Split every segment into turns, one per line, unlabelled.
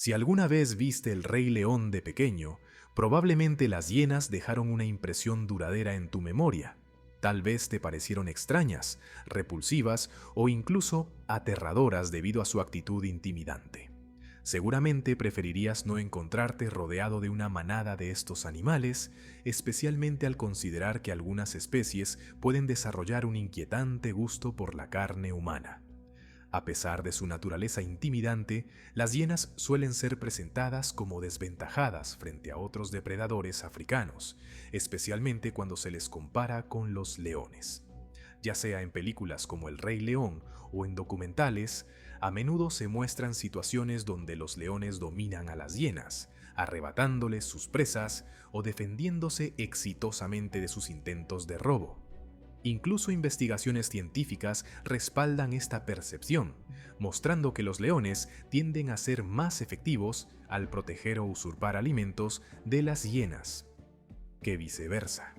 Si alguna vez viste El Rey León de pequeño, probablemente las hienas dejaron una impresión duradera en tu memoria. Tal vez te parecieron extrañas, repulsivas o incluso aterradoras debido a su actitud intimidante. Seguramente preferirías no encontrarte rodeado de una manada de estos animales, especialmente al considerar que algunas especies pueden desarrollar un inquietante gusto por la carne humana. A pesar de su naturaleza intimidante, las hienas suelen ser presentadas como desventajadas frente a otros depredadores africanos, especialmente cuando se les compara con los leones. Ya sea en películas como El Rey León o en documentales, a menudo se muestran situaciones donde los leones dominan a las hienas, arrebatándoles sus presas o defendiéndose exitosamente de sus intentos de robo. Incluso investigaciones científicas respaldan esta percepción, mostrando que los leones tienden a ser más efectivos al proteger o usurpar alimentos de las hienas que viceversa.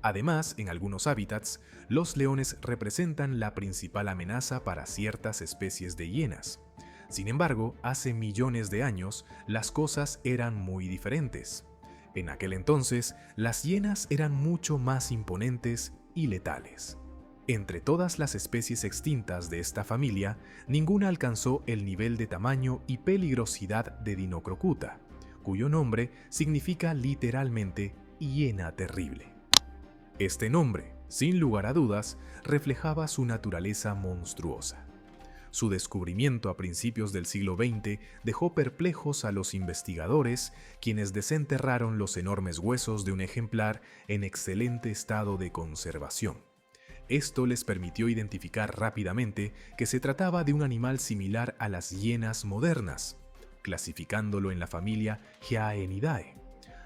Además, en algunos hábitats, los leones representan la principal amenaza para ciertas especies de hienas. Sin embargo, hace millones de años, las cosas eran muy diferentes. En aquel entonces, las hienas eran mucho más imponentes y letales. Entre todas las especies extintas de esta familia, ninguna alcanzó el nivel de tamaño y peligrosidad de Dinocrocuta, cuyo nombre significa literalmente hiena terrible. Este nombre, sin lugar a dudas, reflejaba su naturaleza monstruosa. Su descubrimiento a principios del siglo XX dejó perplejos a los investigadores, quienes desenterraron los enormes huesos de un ejemplar en excelente estado de conservación. Esto les permitió identificar rápidamente que se trataba de un animal similar a las hienas modernas, clasificándolo en la familia Hyaenidae,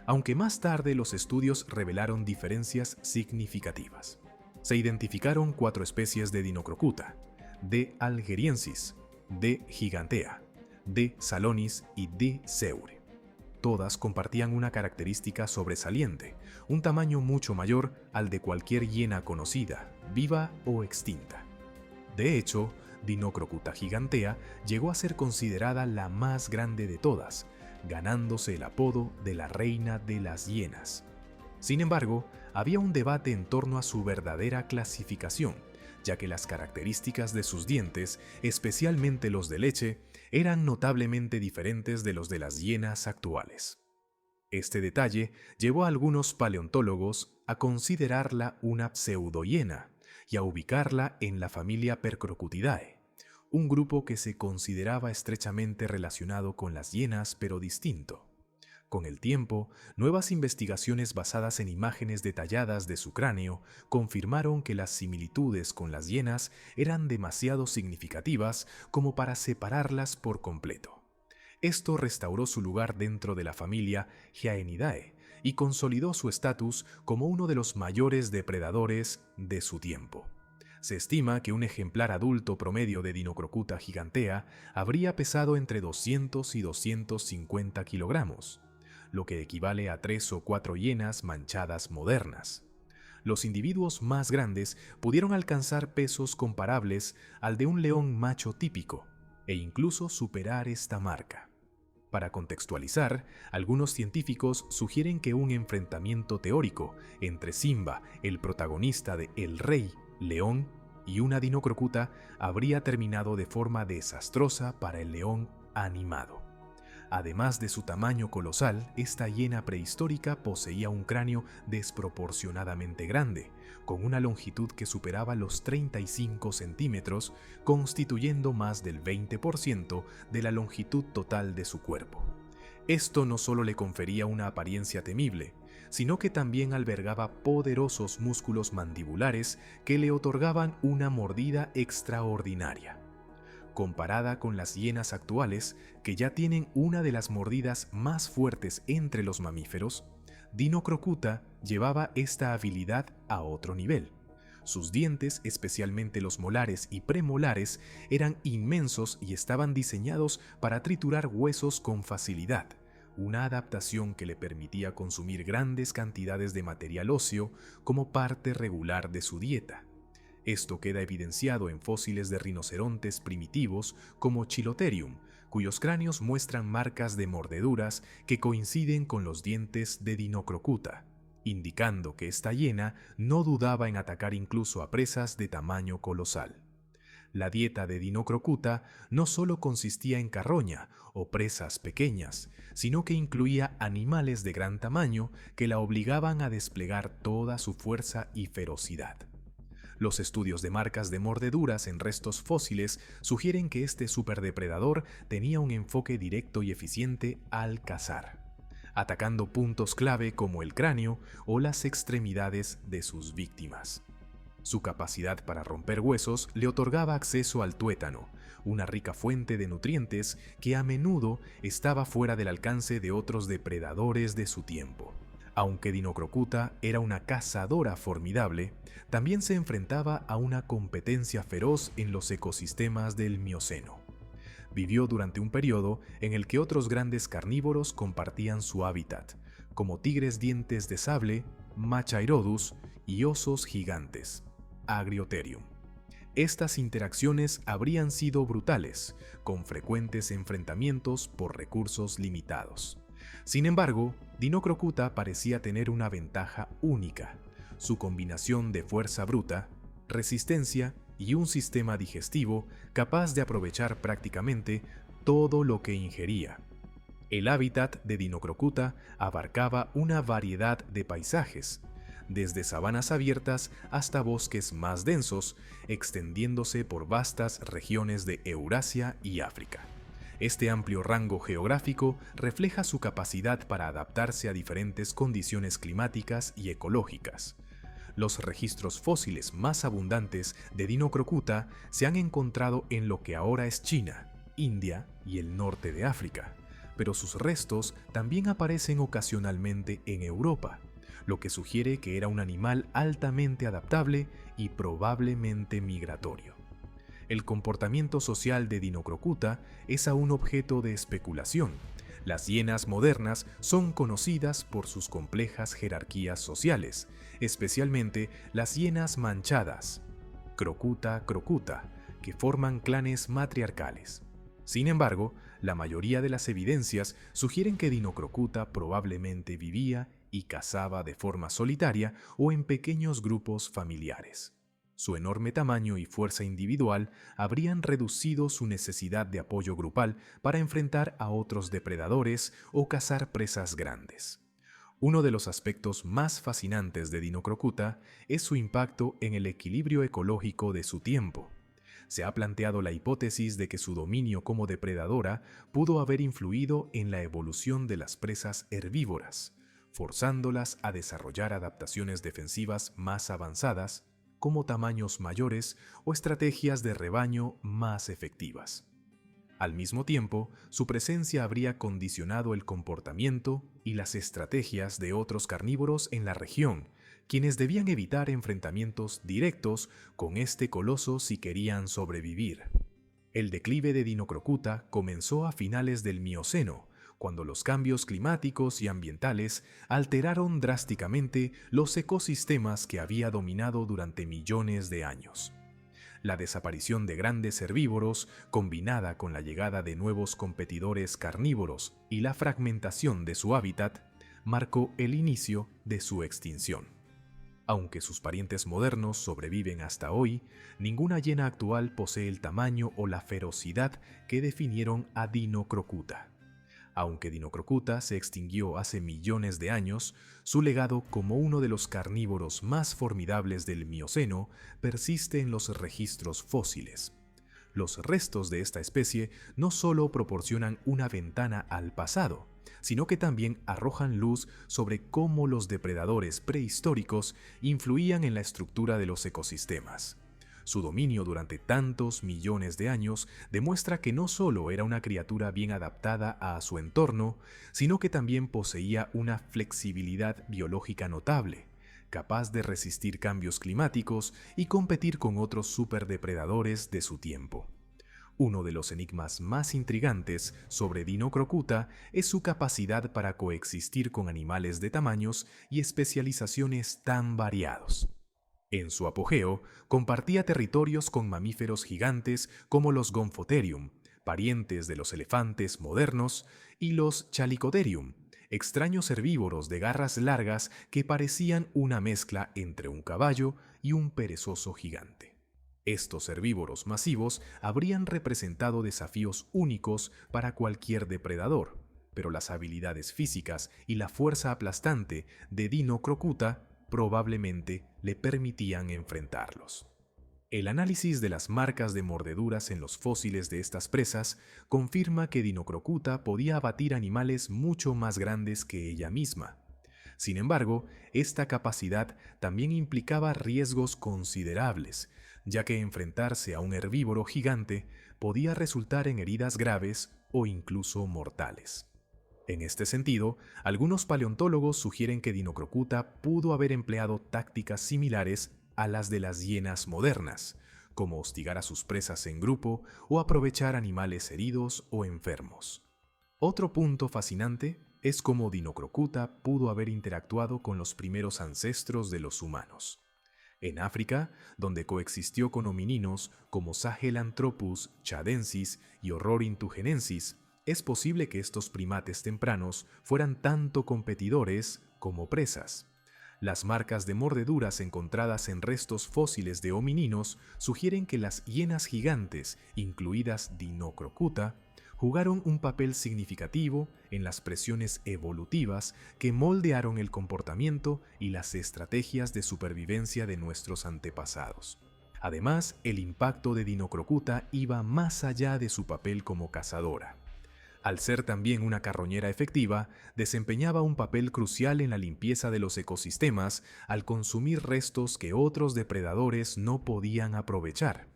aunque más tarde los estudios revelaron diferencias significativas. Se identificaron 4 especies de Dinocrocuta: D. algeriensis, D. gigantea, D. salonis y D. seure. Todas compartían una característica sobresaliente, un tamaño mucho mayor al de cualquier hiena conocida, viva o extinta. De hecho, Dinocrocuta gigantea llegó a ser considerada la más grande de todas, ganándose el apodo de la reina de las hienas. Sin embargo, había un debate en torno a su verdadera clasificación, ya que las características de sus dientes, especialmente los de leche, eran notablemente diferentes de los de las hienas actuales. Este detalle llevó a algunos paleontólogos a considerarla una pseudohiena y a ubicarla en la familia Percrocutidae, un grupo que se consideraba estrechamente relacionado con las hienas pero distinto. Con el tiempo, nuevas investigaciones basadas en imágenes detalladas de su cráneo confirmaron que las similitudes con las hienas eran demasiado significativas como para separarlas por completo. Esto restauró su lugar dentro de la familia Hyaenidae y consolidó su estatus como uno de los mayores depredadores de su tiempo. Se estima que un ejemplar adulto promedio de Dinocrocuta gigantea habría pesado entre 200 y 250 kilogramos, lo que equivale a 3 o 4 hienas manchadas modernas. Los individuos más grandes pudieron alcanzar pesos comparables al de un león macho típico, e incluso superar esta marca. Para contextualizar, algunos científicos sugieren que un enfrentamiento teórico entre Simba, el protagonista de El Rey León, y una Dinocrocuta habría terminado de forma desastrosa para el león animado. Además de su tamaño colosal, esta hiena prehistórica poseía un cráneo desproporcionadamente grande, con una longitud que superaba los 35 centímetros, constituyendo más del 20% de la longitud total de su cuerpo. Esto no solo le confería una apariencia temible, sino que también albergaba poderosos músculos mandibulares que le otorgaban una mordida extraordinaria. Comparada con las hienas actuales, que ya tienen una de las mordidas más fuertes entre los mamíferos, Dinocrocuta llevaba esta habilidad a otro nivel. Sus dientes, especialmente los molares y premolares, eran inmensos y estaban diseñados para triturar huesos con facilidad, una adaptación que le permitía consumir grandes cantidades de material óseo como parte regular de su dieta. Esto queda evidenciado en fósiles de rinocerontes primitivos como Chilotherium, cuyos cráneos muestran marcas de mordeduras que coinciden con los dientes de Dinocrocuta, indicando que esta hiena no dudaba en atacar incluso a presas de tamaño colosal. La dieta de Dinocrocuta no solo consistía en carroña o presas pequeñas, sino que incluía animales de gran tamaño que la obligaban a desplegar toda su fuerza y ferocidad. Los estudios de marcas de mordeduras en restos fósiles sugieren que este superdepredador tenía un enfoque directo y eficiente al cazar, atacando puntos clave como el cráneo o las extremidades de sus víctimas. Su capacidad para romper huesos le otorgaba acceso al tuétano, una rica fuente de nutrientes que a menudo estaba fuera del alcance de otros depredadores de su tiempo. Aunque Dinocrocuta era una cazadora formidable, también se enfrentaba a una competencia feroz en los ecosistemas del Mioceno. Vivió durante un periodo en el que otros grandes carnívoros compartían su hábitat, como tigres dientes de sable, Machairodus y osos gigantes, Agriotherium. Estas interacciones habrían sido brutales, con frecuentes enfrentamientos por recursos limitados. Sin embargo, Dinocrocuta parecía tener una ventaja única: su combinación de fuerza bruta, resistencia y un sistema digestivo capaz de aprovechar prácticamente todo lo que ingería. El hábitat de Dinocrocuta abarcaba una variedad de paisajes, desde sabanas abiertas hasta bosques más densos, extendiéndose por vastas regiones de Eurasia y África. Este amplio rango geográfico refleja su capacidad para adaptarse a diferentes condiciones climáticas y ecológicas. Los registros fósiles más abundantes de Dinocrocuta se han encontrado en lo que ahora es China, India y el norte de África, pero sus restos también aparecen ocasionalmente en Europa, lo que sugiere que era un animal altamente adaptable y probablemente migratorio. El comportamiento social de Dinocrocuta es aún objeto de especulación. Las hienas modernas son conocidas por sus complejas jerarquías sociales, especialmente las hienas manchadas, Crocuta crocuta, que forman clanes matriarcales. Sin embargo, la mayoría de las evidencias sugieren que Dinocrocuta probablemente vivía y cazaba de forma solitaria o en pequeños grupos familiares. Su enorme tamaño y fuerza individual habrían reducido su necesidad de apoyo grupal para enfrentar a otros depredadores o cazar presas grandes. Uno de los aspectos más fascinantes de Dinocrocuta es su impacto en el equilibrio ecológico de su tiempo. Se ha planteado la hipótesis de que su dominio como depredadora pudo haber influido en la evolución de las presas herbívoras, forzándolas a desarrollar adaptaciones defensivas más avanzadas, como tamaños mayores o estrategias de rebaño más efectivas. Al mismo tiempo, su presencia habría condicionado el comportamiento y las estrategias de otros carnívoros en la región, quienes debían evitar enfrentamientos directos con este coloso si querían sobrevivir. El declive de Dinocrocuta comenzó a finales del Mioceno, cuando los cambios climáticos y ambientales alteraron drásticamente los ecosistemas que había dominado durante millones de años. La desaparición de grandes herbívoros, combinada con la llegada de nuevos competidores carnívoros y la fragmentación de su hábitat, marcó el inicio de su extinción. Aunque sus parientes modernos sobreviven hasta hoy, ninguna hiena actual posee el tamaño o la ferocidad que definieron a Dinocrocuta. Aunque Dinocrocuta se extinguió hace millones de años, su legado como uno de los carnívoros más formidables del Mioceno persiste en los registros fósiles. Los restos de esta especie no solo proporcionan una ventana al pasado, sino que también arrojan luz sobre cómo los depredadores prehistóricos influían en la estructura de los ecosistemas. Su dominio durante tantos millones de años demuestra que no solo era una criatura bien adaptada a su entorno, sino que también poseía una flexibilidad biológica notable, capaz de resistir cambios climáticos y competir con otros superdepredadores de su tiempo. Uno de los enigmas más intrigantes sobre Dinocrocuta es su capacidad para coexistir con animales de tamaños y especializaciones tan variados. En su apogeo, compartía territorios con mamíferos gigantes como los Gomphotherium, parientes de los elefantes modernos, y los Chalicoderium, extraños herbívoros de garras largas que parecían una mezcla entre un caballo y un perezoso gigante. Estos herbívoros masivos habrían representado desafíos únicos para cualquier depredador, pero las habilidades físicas y la fuerza aplastante de Dinocrocuta probablemente le permitían enfrentarlos. El análisis de las marcas de mordeduras en los fósiles de estas presas confirma que Dinocrocuta podía abatir animales mucho más grandes que ella misma. Sin embargo, esta capacidad también implicaba riesgos considerables, ya que enfrentarse a un herbívoro gigante podía resultar en heridas graves o incluso mortales. En este sentido, algunos paleontólogos sugieren que Dinocrocuta pudo haber empleado tácticas similares a las de las hienas modernas, como hostigar a sus presas en grupo o aprovechar animales heridos o enfermos. Otro punto fascinante es cómo Dinocrocuta pudo haber interactuado con los primeros ancestros de los humanos. En África, donde coexistió con homininos como Sahelanthropus chadensis y Orrorintugenensis, es posible que estos primates tempranos fueran tanto competidores como presas. Las marcas de mordeduras encontradas en restos fósiles de homininos sugieren que las hienas gigantes, incluidas Dinocrocuta, jugaron un papel significativo en las presiones evolutivas que moldearon el comportamiento y las estrategias de supervivencia de nuestros antepasados. Además, el impacto de Dinocrocuta iba más allá de su papel como cazadora. Al ser también una carroñera efectiva, desempeñaba un papel crucial en la limpieza de los ecosistemas al consumir restos que otros depredadores no podían aprovechar.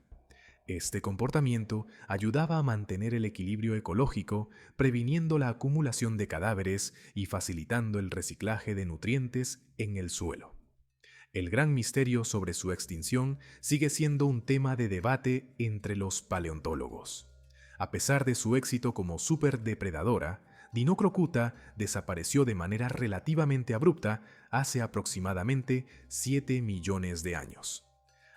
Este comportamiento ayudaba a mantener el equilibrio ecológico, previniendo la acumulación de cadáveres y facilitando el reciclaje de nutrientes en el suelo. El gran misterio sobre su extinción sigue siendo un tema de debate entre los paleontólogos. A pesar de su éxito como superdepredadora, Dinocrocuta desapareció de manera relativamente abrupta hace aproximadamente 7 millones de años.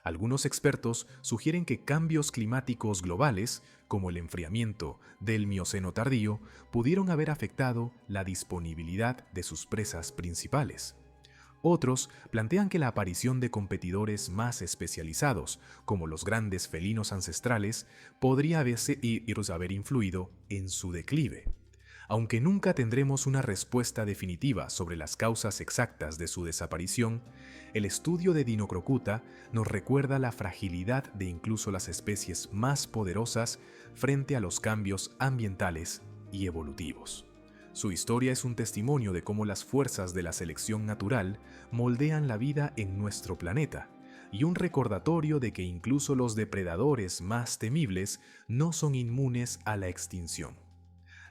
Algunos expertos sugieren que cambios climáticos globales, como el enfriamiento del Mioceno tardío, pudieron haber afectado la disponibilidad de sus presas principales. Otros plantean que la aparición de competidores más especializados, como los grandes felinos ancestrales, podría haber influido en su declive. Aunque nunca tendremos una respuesta definitiva sobre las causas exactas de su desaparición, el estudio de Dinocrocuta nos recuerda la fragilidad de incluso las especies más poderosas frente a los cambios ambientales y evolutivos. Su historia es un testimonio de cómo las fuerzas de la selección natural moldean la vida en nuestro planeta, y un recordatorio de que incluso los depredadores más temibles no son inmunes a la extinción.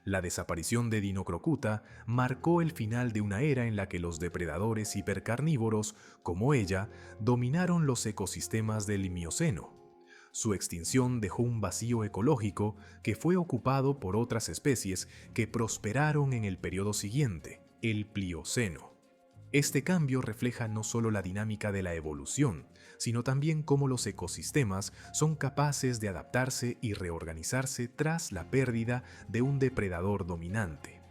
La desaparición de Dinocrocuta marcó el final de una era en la que los depredadores hipercarnívoros, como ella, dominaron los ecosistemas del Mioceno. Su extinción dejó un vacío ecológico que fue ocupado por otras especies que prosperaron en el periodo siguiente, el Plioceno. Este cambio refleja no solo la dinámica de la evolución, sino también cómo los ecosistemas son capaces de adaptarse y reorganizarse tras la pérdida de un depredador dominante.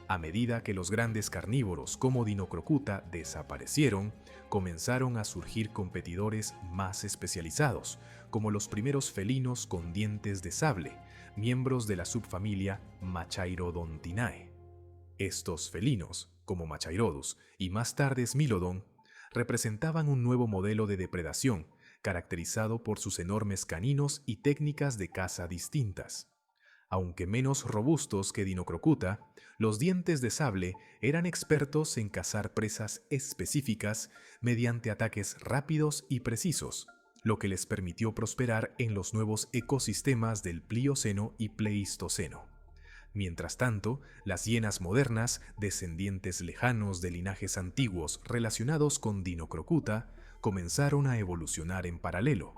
A medida que los grandes carnívoros como Dinocrocuta desaparecieron, comenzaron a surgir competidores más especializados, como los primeros felinos con dientes de sable, miembros de la subfamilia Machairodontinae. Estos felinos, como Machairodus y más tarde Smilodon, representaban un nuevo modelo de depredación, caracterizado por sus enormes caninos y técnicas de caza distintas. Aunque menos robustos que Dinocrocuta, los dientes de sable eran expertos en cazar presas específicas mediante ataques rápidos y precisos, lo que les permitió prosperar en los nuevos ecosistemas del Plioceno y Pleistoceno. Mientras tanto, las hienas modernas, descendientes lejanos de linajes antiguos relacionados con Dinocrocuta, comenzaron a evolucionar en paralelo.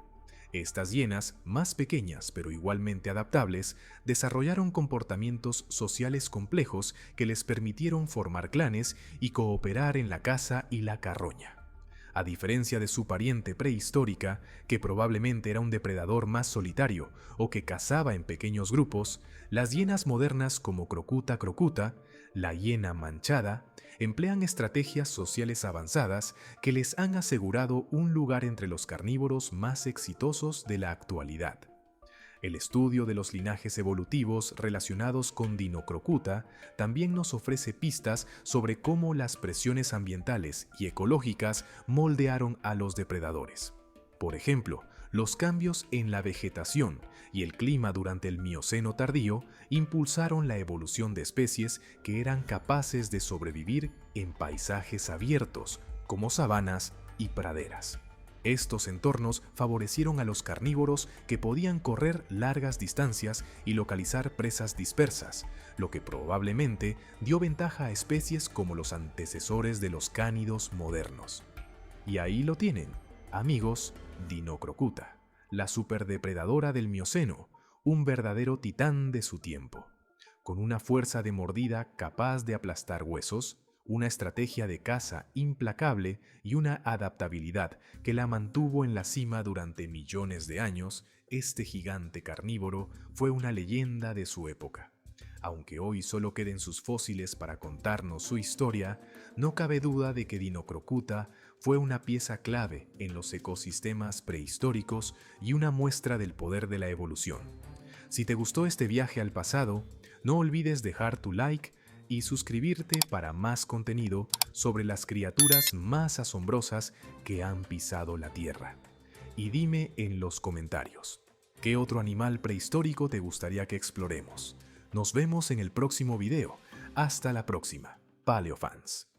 Estas hienas, más pequeñas pero igualmente adaptables, desarrollaron comportamientos sociales complejos que les permitieron formar clanes y cooperar en la caza y la carroña. A diferencia de su pariente prehistórica, que probablemente era un depredador más solitario o que cazaba en pequeños grupos, las hienas modernas como Crocuta crocuta, la hiena manchada, emplean estrategias sociales avanzadas que les han asegurado un lugar entre los carnívoros más exitosos de la actualidad. El estudio de los linajes evolutivos relacionados con Dinocrocuta también nos ofrece pistas sobre cómo las presiones ambientales y ecológicas moldearon a los depredadores. Por ejemplo, los cambios en la vegetación y el clima durante el Mioceno tardío impulsaron la evolución de especies que eran capaces de sobrevivir en paisajes abiertos, como sabanas y praderas. Estos entornos favorecieron a los carnívoros que podían correr largas distancias y localizar presas dispersas, lo que probablemente dio ventaja a especies como los antecesores de los cánidos modernos. Y ahí lo tienen, amigos, Dinocrocuta, la superdepredadora del Mioceno, un verdadero titán de su tiempo. Con una fuerza de mordida capaz de aplastar huesos, una estrategia de caza implacable y una adaptabilidad que la mantuvo en la cima durante millones de años, este gigante carnívoro fue una leyenda de su época. Aunque hoy solo queden sus fósiles para contarnos su historia, no cabe duda de que Dinocrocuta fue una pieza clave en los ecosistemas prehistóricos y una muestra del poder de la evolución. Si te gustó este viaje al pasado, no olvides dejar tu like y suscribirte para más contenido sobre las criaturas más asombrosas que han pisado la Tierra. Y dime en los comentarios, ¿qué otro animal prehistórico te gustaría que exploremos? Nos vemos en el próximo video. Hasta la próxima, Paleofans.